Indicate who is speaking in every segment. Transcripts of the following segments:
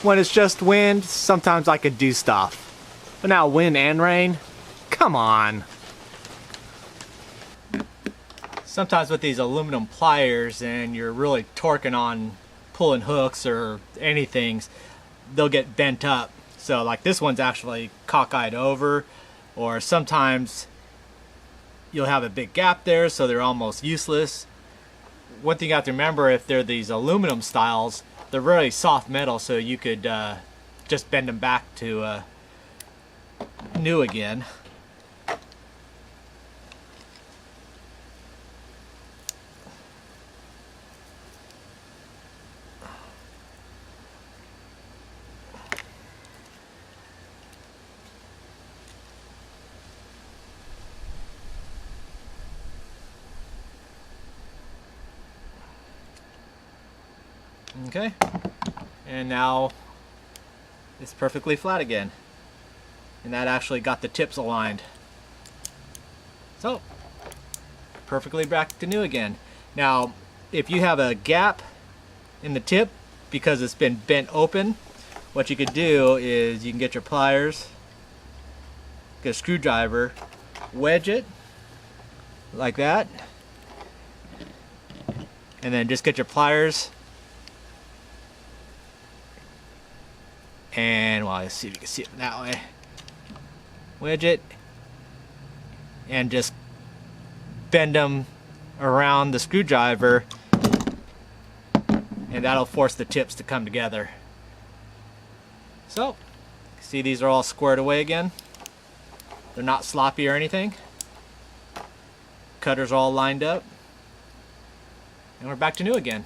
Speaker 1: When it's just wind, sometimes I could do stuff. But now wind and rain? Come on. Sometimes with these aluminum pliers and you're really torquing on pulling hooks or anything, they'll get bent up. So like this one's actually cockeyed over, or sometimes you'll have a big gap there so they're almost useless. One thing you have to remember, if they're these aluminum styles, they're really soft metal, so you could just bend them back to new again. Okay, and now it's perfectly flat again, and that actually got the tips aligned. So perfectly back to new again. Now if you have a gap in the tip because it's been bent open, what you could do is you can get your pliers, get a screwdriver, wedge it like that, and then just get your pliers and, well, let's see if you can see it that way. Wedge it and just bend them around the screwdriver, and that'll force the tips to come together. So, see, these are all squared away again. They're not sloppy or anything. Cutters are all lined up, and we're back to new again.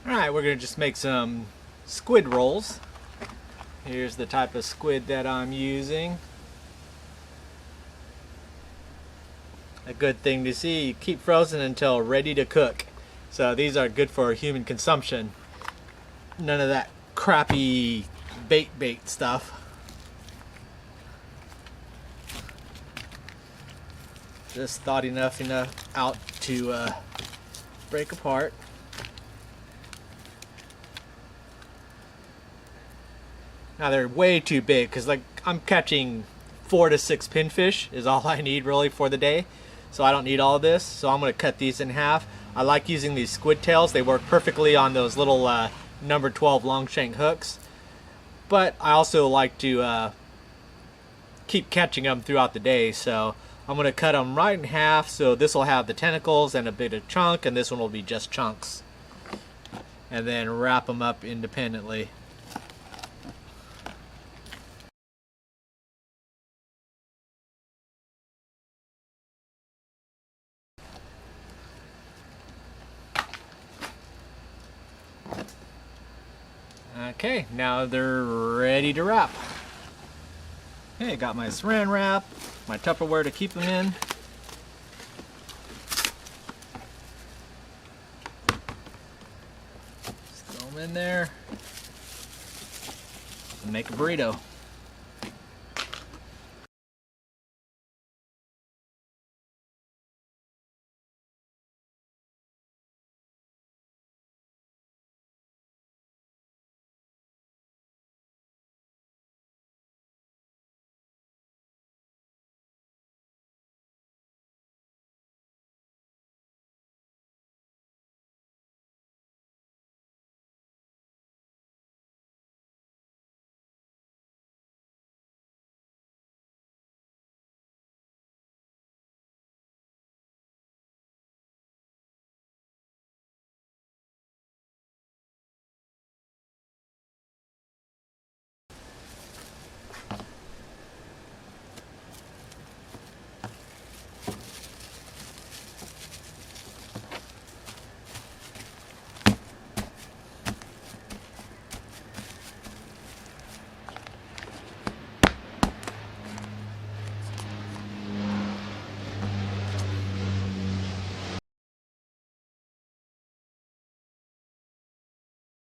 Speaker 1: Alright, we're going to just make some squid rolls. Here's the type of squid that I'm using. A good thing to see, keep frozen until ready to cook. So these are good for human consumption. None of that crappy bait stuff. Just thawed enough out to break apart. Now they're way too big because like I'm catching 4 to 6 pinfish is all I need really for the day. So I don't need all of this. So I'm going to cut these in half. I like using these squid tails. They work perfectly on those little number 12 long shank hooks. But I also like to keep catching them throughout the day. So I'm going to cut them right in half. So this will have the tentacles and a bit of chunk, and this one will be just chunks. And then wrap them up independently. Okay, now they're ready to wrap. Okay, got my saran wrap, my Tupperware to keep them in. Just throw them in there and make a burrito.